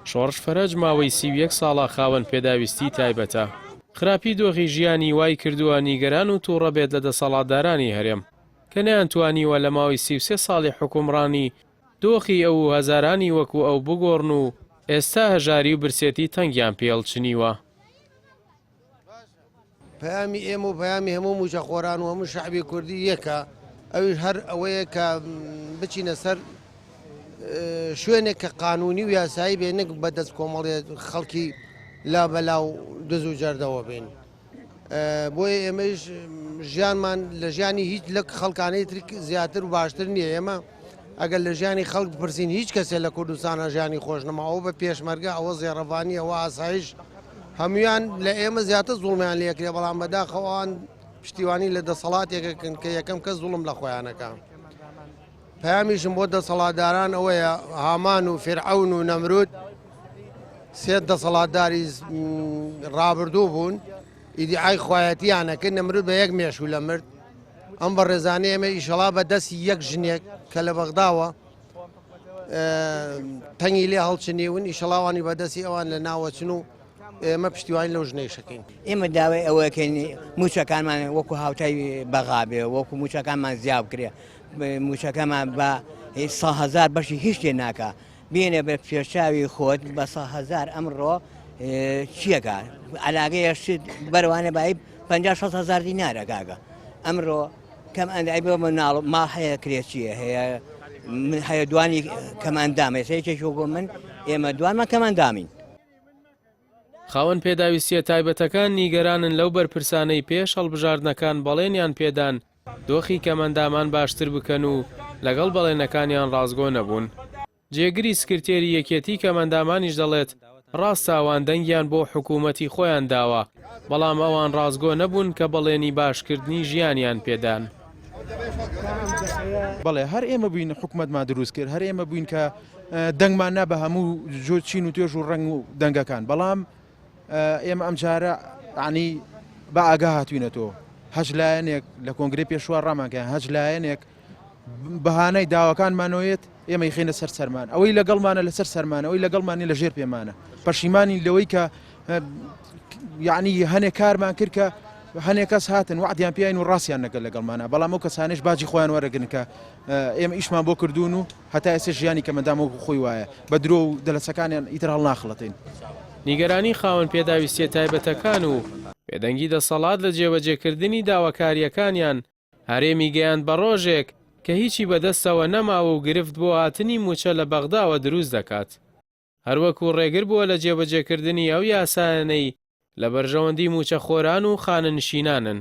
شۆڕش فەرەج ماوەی 31 ساڵە خاوەن پێداویستی تایبەتە. خراپی دۆخی ژیانی وای کردووە نیگەران و تووڕە بێت لە دەسەڵاتدارانی هەرێم کە نەیانتوانیوە لە ماوەی 33 ساڵی حکومڕانی دۆخی ئەو هەزارانی وەکو ئەو بگۆڕن و ئێستا هەژاری و برسێتی تەنگیان پێڵچنیوە. پەیامی ئێمە و پەیامی هەموو موچەخۆران و هەموو شەعبی کوردی یەکە، ئەویش هەر ئەوەیە کە بچینە سەر شوێنێک کە قانونی و یاسایی بێنێک بەدەست کۆمەڵێت خەڵکی لا بەلاو دز و جەردەوە بێن. بۆیە ئێمەش ژیانمان لە ژیانی هیچ لە خەڵکانەی تری زیاتر و باشتر نییە. ئێمە ئەگەر لە ژیانی خەڵک بپرسین هیچ کەسێک لە کوردستانە ژیانی خۆش نەماوە بە پێشمەرگە ئەوە زێڕەڤانی ئەوە ئاسایش هەمویان لە ئێمە زیاتر زوڵمیان لێکرێ، بەڵام بەداخەوەوان پشتیوانی لە دەسەڵاتێکەکەن کە یەکەم کەس زوڵم لە خۆیانەکە. پەیامیشم بۆ دەسەڵاتداران ئەوەیە هامان و فێرعەون و نەمرود سێ دەسەڵاتداری ڕابردوو بوون ئیدعای خوایەتیانەکرد. نەمرود بە یەک مێشوو لە مرد. ئەم بە ڕێزانەی ئێمە ئیشەڵا بە دەستی یەک ژنێک کە لە بەغداوە تەنگی لێ هەڵچنیون ئیشەڵاوانی بەدەستی ئەوان لە ناوەچن و ئێمە پشتیوانی لەو ژنەی شەکەین. ئێمە داوای ئەوەکەین موچەکانمان وەکو هاوتای بەغابێ وەکو موچەکانمان زیاو کرێ، موچەکەمان بە 100,000 بەشی هیچ تێ ناکە بێنێ بە پێشاوی خۆت بە 100,000 ئەمڕۆ چیەکە علاگەیەش بەروانە بای 50-60,000 دینارە کاگە. ئەمڕۆ کەم ئەندای بۆ مناڵ ما هەیە کرێچیە هەیە هەیە دوانی کەماندامە سێکێکی بۆ من ئێمە دوانمە کەماندامین. خاوەن پێداویستیە تایبەتەکان نیگەرانن لەو بەرپرسانەی پێش هەڵبژاردنەکان بەڵێنیان پێدان دۆخی کەمەندامان باشتر بکەن و لەگەڵ بەڵێنەکانیان ڕازگۆ نەبوون. جێگری سکرتێری یەکێتی کەمەندامانیش دەڵێت ڕاستە ئەوان دەنگیان بۆ حکوومەتی خۆیان داوە، بەڵام ئەوان ڕازگۆ نەبوون کە بەڵێنی باشکردنی ژیانیان پێدان. بەڵێ هەر ئێمە بووین حکوومەتمان دروست کرد، هەر ئێمە بووین کە دەنگمان نا بە هەموو جۆ چین و توێژ و ڕنگ و دەنگەکان، بەڵام ئێمە ئەم جارە عنی بە ئاگا هاتوینەتەوە. هەج لایەنێک لە کۆنگرەی پێشوا ڕامانکەیان هەج لایەنێک بەهانەی داواکانمانەوەیێت ئێمە خینە سەر سەرمان، ئەوەی لەگەڵمانە لەسەر سەرمانە، ئەوەی لەگەڵمانی لە ژێر پێمانە. پەشیمانی لەوەی کە یعنی هەنێک کارمان کرد کە هەنێک کەس هاتن وعدیان پیاین و ڕاستیان نەگەل لەگەڵمانە، بەڵام ئەو کەسانش باجی خۆیان وەرەگرن کە ئێمە ئیشمان بۆ کردوون و هەتا ئێستا ژیانی کەمەندام و خۆی وایە بە درۆ و دەلەسەکانیان ئیتر هەڵ ناخڵەتین. نیگەرانی خاوەن پێداویستیە تایبەتەکان و پێدەنگی دەسەڵات لە جێبەجێکردنی داواکاریەکانیان هەرێمی گەیاند بە ڕۆژێک کە هیچی بەدەستەوە نەماوە و گرفت بۆ هاتنی موچە لە بەغداوە دروست دەکات. هەروەکو ڕێگر بووە لە جێبەجێکردنی ئەو یاسایانەی لە بەرژەوەندی موچەخۆران و خانەنشینانن.